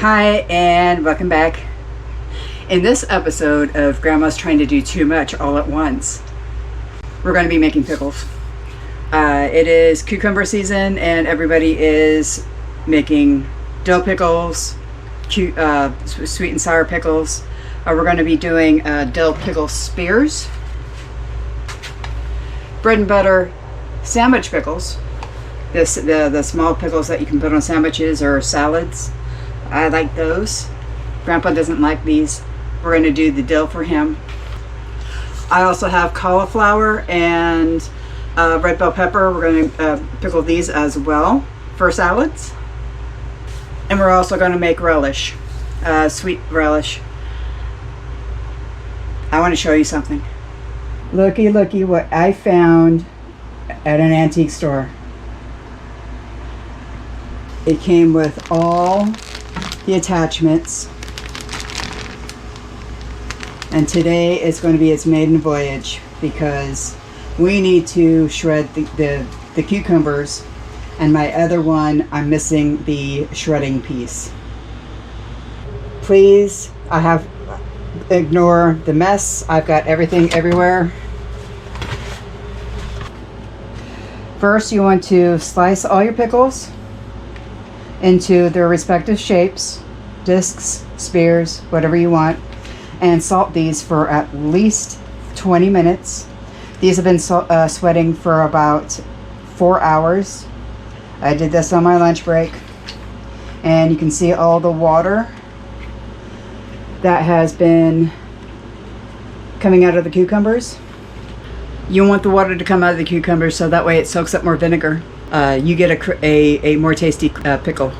Hi and welcome back. In this episode of Grandma's Trying to Do Too Much All at Once, we're going to be making pickles. It is cucumber season and everybody is making dill pickles, sweet and sour pickles. We're going to be doing dill pickle spears, bread and butter sandwich pickles, the small pickles that you can put on sandwiches or salads. I like those. Grandpa doesn't like these. We're going to do the dill for him. I also have cauliflower and red bell pepper. We're going to pickle these as well for salads. And we're also going to make relish, sweet relish. I want to show you something. Looky what I found at an antique store. It came with all the attachments, and today is going to be its maiden voyage because we need to shred the cucumbers, and my other one I'm missing the shredding piece. Please, ignore the mess. I've got everything everywhere. First, you want to slice all your pickles into their respective shapes, discs, spears, whatever you want, and salt these for at least 20 minutes. These have been sweating for about 4 hours. I did this on my lunch break, and you can see all the water that has been coming out of the cucumbers. You want the water to come out of the cucumbers so that way it soaks up more vinegar. You get a more tasty pickle.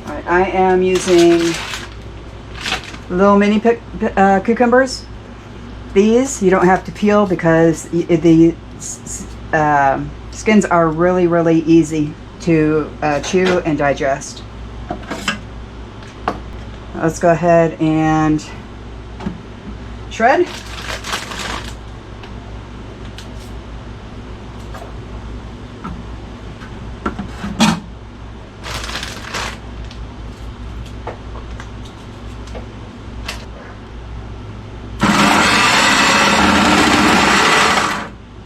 All right, I am using little mini cucumbers. These you don't have to peel because the skins are really easy to chew and digest. Let's go ahead and shred.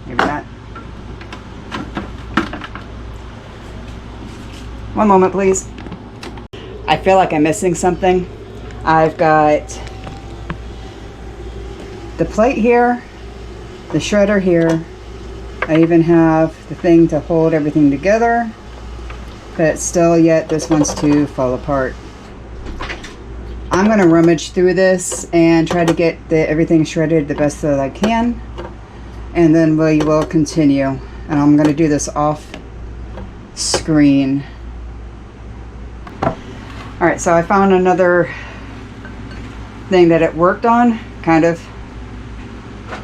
Maybe not. One moment, please. I feel like I'm missing something. I've got the plate here, the shredder here. I even have the thing to hold everything together, but still yet this wants to fall apart. I'm going to rummage through this and try to get everything shredded the best that I can, and then we will continue. And I'm going to do this off screen. Alright, so I found another thing that it worked on, kind of.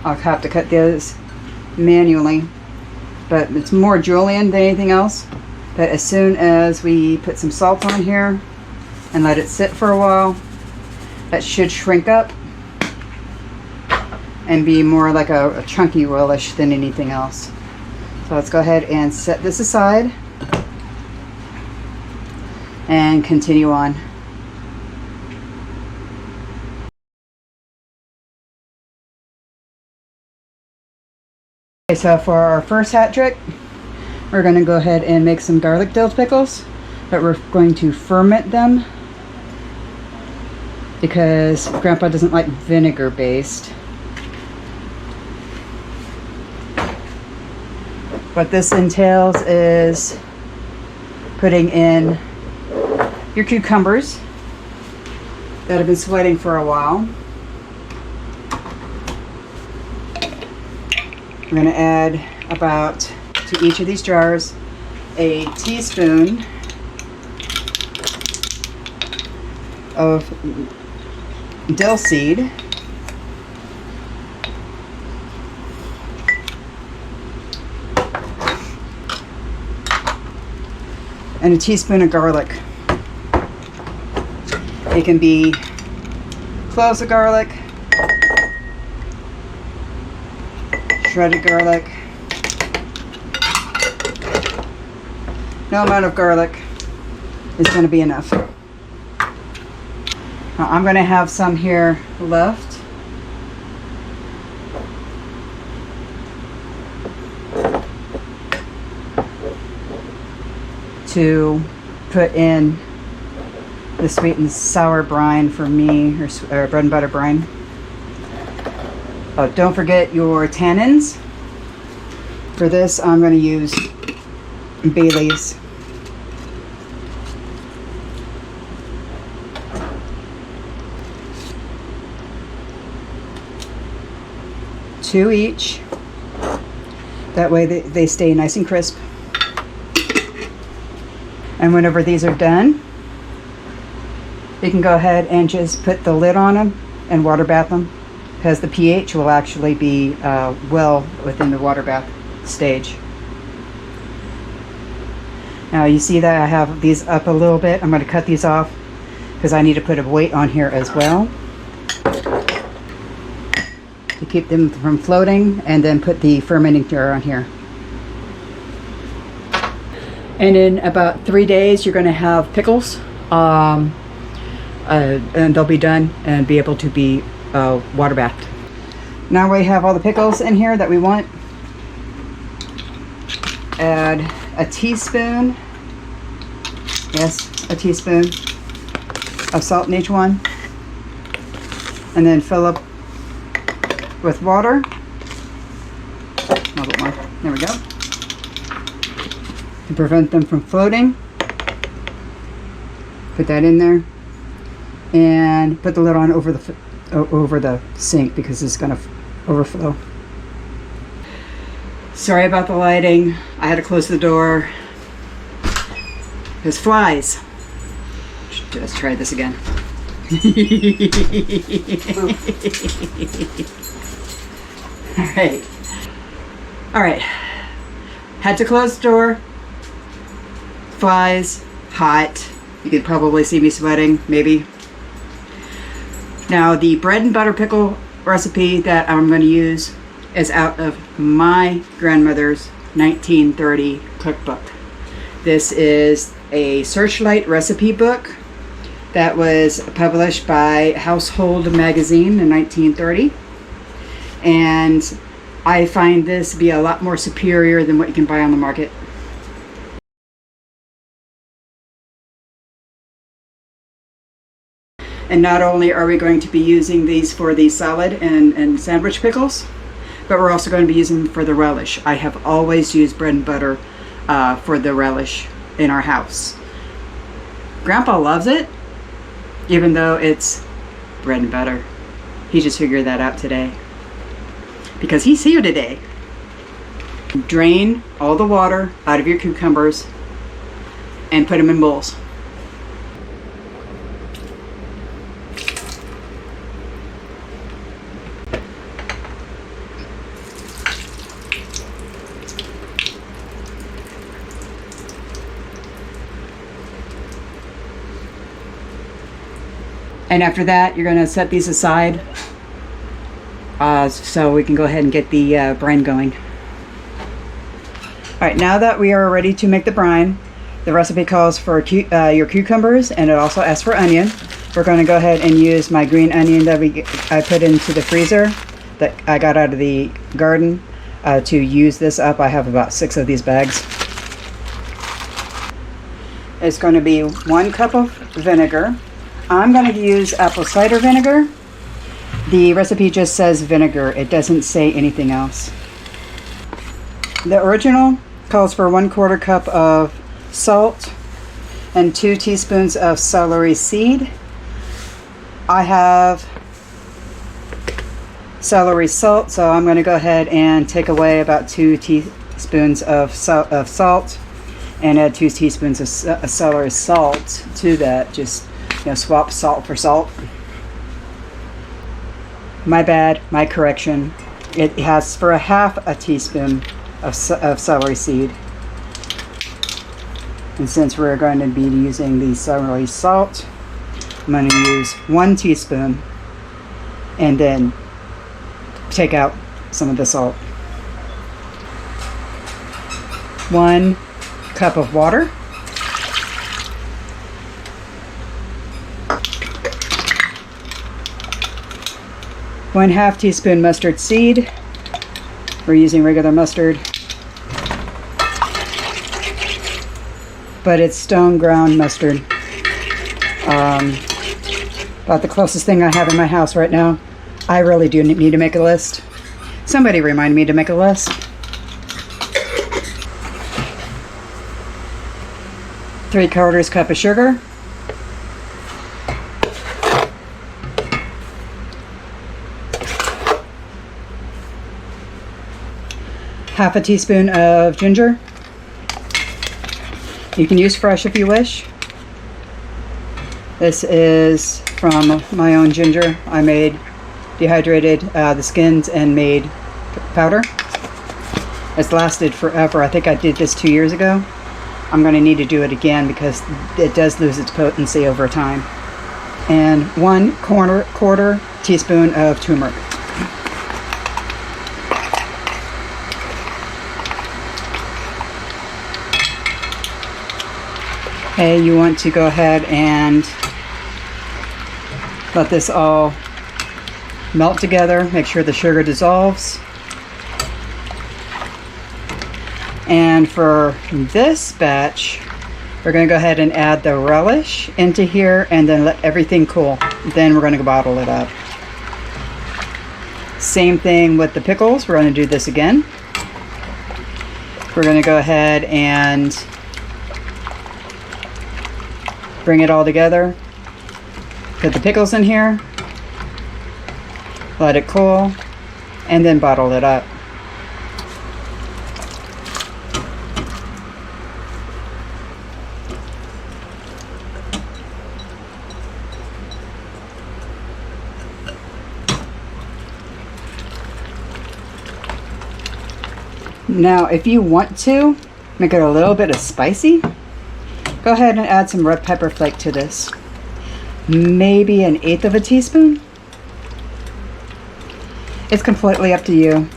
I'll have to cut this manually, but it's more julienne than anything else. But as soon as we put some salt on here and let it sit for a while, that should shrink up and be more like a chunky relish than anything else. So let's go ahead and set this aside and continue on. Okay, so for our first hat trick, we're going to go ahead and make some garlic dill pickles, but we're going to ferment them because Grandpa doesn't like vinegar based. What this entails is putting in your cucumbers that have been sweating for a while. We're going to add about, to each of these jars, a teaspoon of dill seed, and a teaspoon of garlic. It can be cloves of garlic, shredded garlic, No amount of garlic is going to be enough. Now, I'm going to have some here left. To put in the sweet and sour brine for me, or bread and butter brine. Oh, don't forget your tannins. For this, I'm going to use bay leaves. Two each. That way they stay nice and crisp. And whenever these are done, you can go ahead and just put the lid on them and water bath them, because the pH will actually be well within the water bath stage. Now you see that I have these up a little bit. I'm going to cut these off because I need to put a weight on here as well to keep them from floating, and then put the fermenting jar on here. And in about 3 days, you're going to have pickles, and they'll be done and be able to be water bathed. Now we have all the pickles in here that we want. Add a teaspoon, yes, a teaspoon of salt in each one, and then fill up with water. A little bit more. There we go. To prevent them from floating, put that in there, and put the lid on over the sink because it's going to overflow. Sorry about the lighting. I had to close the door. There's flies. Let's try this again. All right. Had to close the door. Flies, hot. You could probably see me sweating, maybe. Now the bread and butter pickle recipe that I'm going to use is out of my grandmother's 1930 cookbook. This is a Searchlight recipe book that was published by Household Magazine in 1930. And I find this to be a lot more superior than what you can buy on the market. And not only are we going to be using these for the salad and sandwich pickles, but we're also going to be using them for the relish. I have always used bread and butter for the relish in our house. Grandpa loves it, even though it's bread and butter. He just figured that out today, because he's here today. Drain all the water out of your cucumbers and put them in bowls. And after that, you're going to set these aside so we can go ahead and get the brine going. All right, now that we are ready to make the brine, the recipe calls for your cucumbers, and it also asks for onion. We're going to go ahead and use my green onion that I put into the freezer that I got out of the garden to use this up. I have about 6 of these bags. It's going to be 1 cup of vinegar. I'm going to use apple cider vinegar. The recipe just says vinegar. It doesn't say anything else. The original calls for 1/4 cup of salt and 2 teaspoons of celery seed. I have celery salt, so I'm going to go ahead and take away about 2 teaspoons of salt and add 2 teaspoons of celery salt to that. Just swap salt for salt. My bad, my correction. It has for 1/2 teaspoon of celery seed. And since we're going to be using the celery salt, I'm going to use 1 teaspoon and then take out some of the salt. 1 cup of water. 1/2 teaspoon mustard seed. We're using regular mustard, but it's stone ground mustard. About the closest thing I have in my house right now. I really do need to make a list. Somebody remind me to make a list. Three-quarters cup of sugar. Half a teaspoon of ginger. You can use fresh if you wish. This is from my own ginger. I made dehydrated the skins and made powder. It's lasted forever. I think I did this 2 years ago. I'm going to need to do it again because it does lose its potency over time. And 1/4 teaspoon of turmeric. Okay, you want to go ahead and let this all melt together. Make sure the sugar dissolves. And for this batch, we're going to go ahead and add the relish into here and then let everything cool. Then we're going to bottle it up. Same thing with the pickles. We're going to do this again. We're going to go ahead and bring it all together. Put the pickles in here. Let it cool. And then bottle it up. Now, if you want to make it a little bit of spicy, go ahead and add some red pepper flake to this. Maybe 1/8 of a teaspoon. It's completely up to you.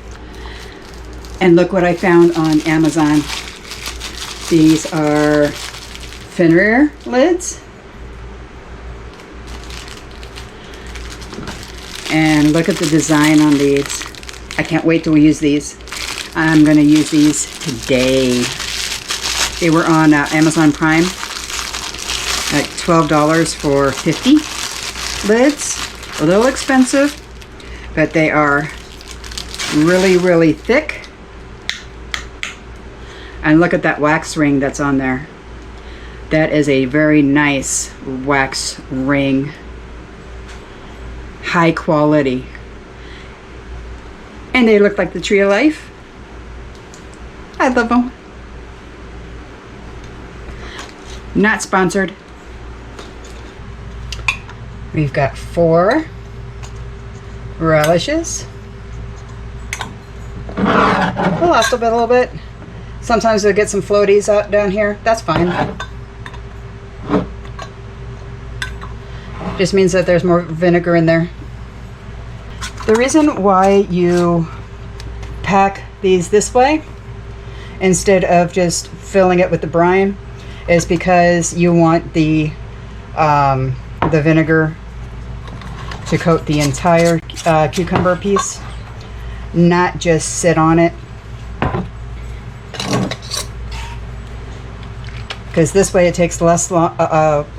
And look what I found on Amazon. These are Fenrir lids. And look at the design on these. I can't wait to use these. I'm going to use these today. They were on Amazon Prime at $12 for 50 lids. A little expensive, but they are really, really thick. And look at that wax ring that's on there. That is a very nice wax ring. High quality. And they look like the Tree of Life. I love them. Not sponsored. We've got 4 relishes. I lost a little bit. Sometimes we'll get some floaties out down here. That's fine. Just means that there's more vinegar in there. The reason why you pack these this way instead of just filling it with the brine is because you want the vinegar to coat the entire cucumber piece, not just sit on it. Because this way it takes less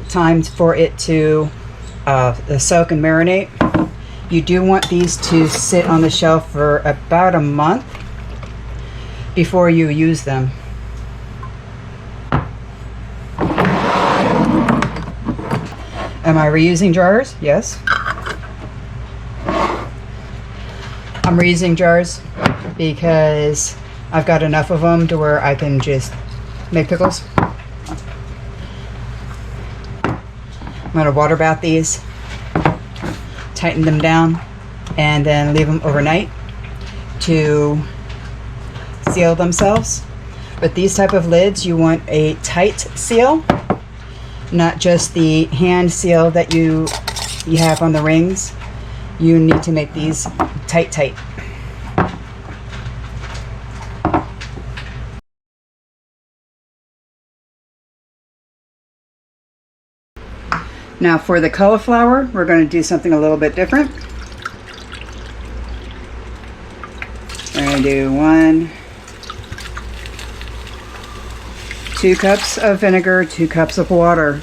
time for it to soak and marinate. You do want these to sit on the shelf for about a month before you use them. Am I reusing jars? Yes. I'm reusing jars because I've got enough of them to where I can just make pickles. I'm going to water bath these, tighten them down, and then leave them overnight to seal themselves. With these type of lids, you want a tight seal, not just the hand seal that you have on the rings. You need to make these tight. Now for the cauliflower, we're going to do something a little bit different. to do 2 cups of vinegar, 2 cups of water.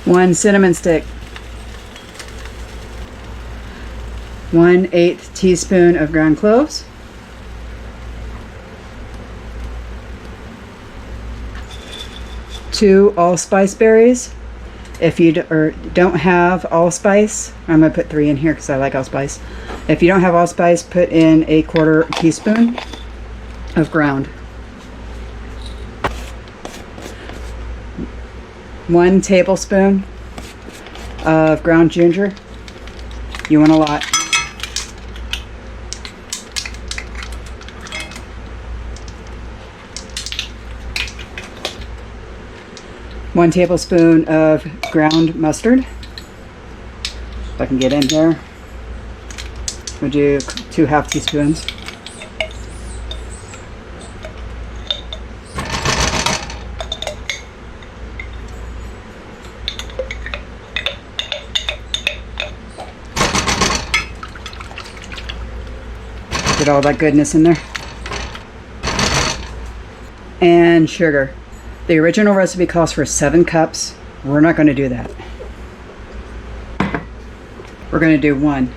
One cinnamon stick. 1/8 teaspoon of ground cloves. 2 allspice berries. If you don't have allspice, I'm going to put 3 in here because I like allspice. If you don't have allspice, put in 1/4 teaspoon of ground. 1 tablespoon of ground ginger. You want a lot. 1 tablespoon of ground mustard. If I can get in here. We'll do 2 half teaspoons. Get all that goodness in there. And sugar. The original recipe calls for 7 cups. We're not going to do that. We're going to do 1.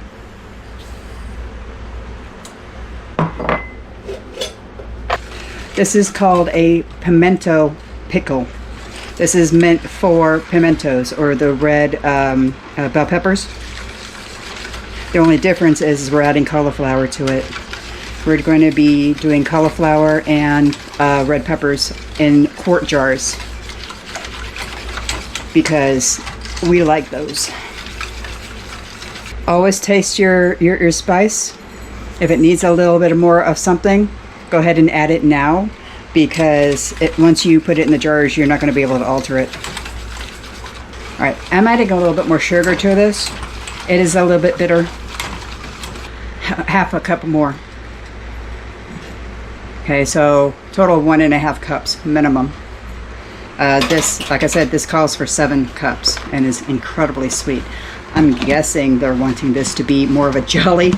This is called a pimento pickle. This is meant for pimentos, or the red bell peppers. The only difference is we're adding cauliflower to it. We're going to be doing cauliflower and red peppers in quart jars because we like those. Always taste your spice. If it needs a little bit more of something, go ahead and add it now, because once you put it in the jars, you're not going to be able to alter it. Alright, I'm adding a little bit more sugar to this. It is a little bit bitter. Half a cup more. Okay, so total 1.5 cups minimum. This, like I said, this calls for 7 cups and is incredibly sweet. I'm guessing they're wanting this to be more of a jelly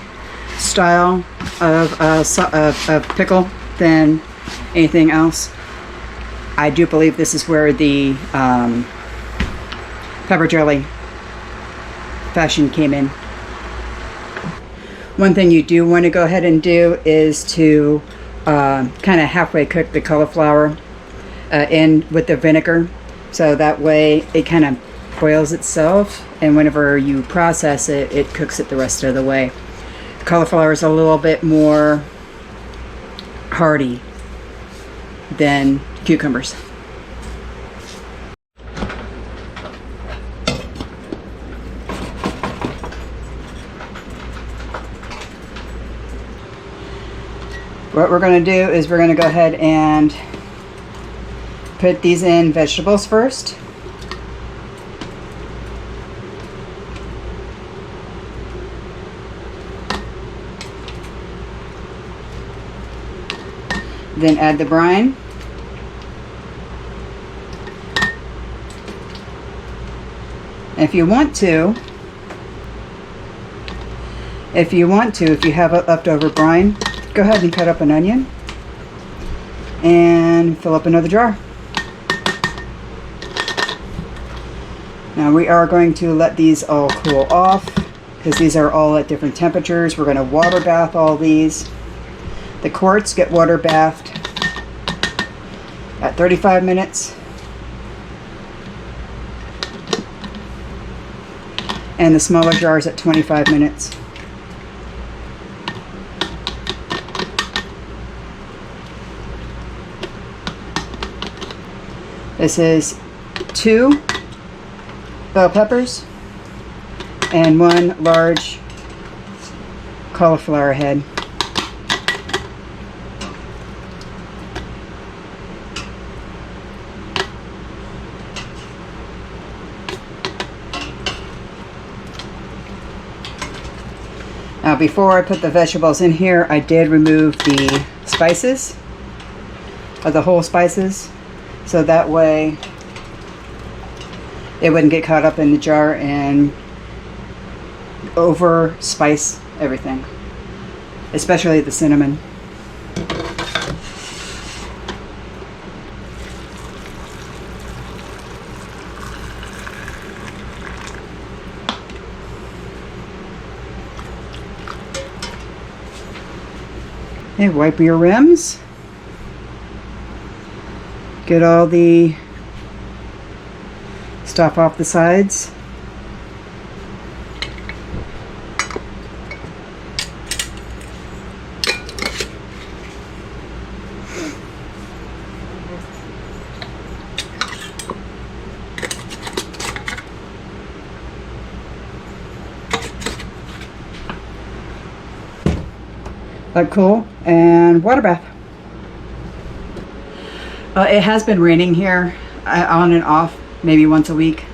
style of pickle than anything else. I do believe this is where the pepper jelly fashion came in. One thing you do want to go ahead and do is to kind of halfway cook the cauliflower in with the vinegar, so that way it kind of boils itself, and whenever you process it, it cooks it the rest of the way. Cauliflower is a little bit more hearty than cucumbers. What we're going to do is we're going to go ahead and put these in vegetables first. Then add the brine. If you have a leftover brine, go ahead and cut up an onion and fill up another jar. Now we are going to let these all cool off because these are all at different temperatures. We're going to water bath all these. The quarts get water bathed at 35 minutes. And the smaller jars at 25 minutes. This is 2 bell peppers and 1 large cauliflower head. Now before I put the vegetables in here, I did remove the spices, the whole spices, so that way it wouldn't get caught up in the jar and over spice everything, especially the cinnamon. Okay, wipe your rims. Get all the stuff off the sides. Let cool, and water bath. It has been raining here on and off, maybe once a week,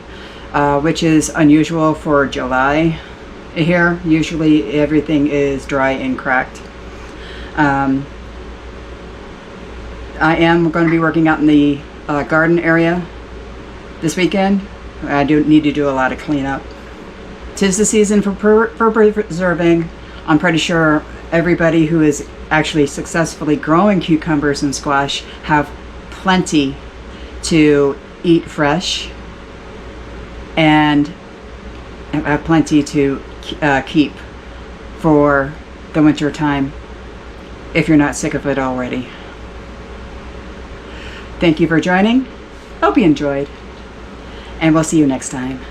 which is unusual for July here. Usually everything is dry and cracked. I am going to be working out in the garden area this weekend. I do need to do a lot of cleanup. 'Tis the season for preserving. I'm pretty sure everybody who is actually successfully growing cucumbers and squash have plenty to eat fresh and have plenty to keep for the winter time if you're not sick of it already. Thank you for joining. Hope you enjoyed, and we'll see you next time.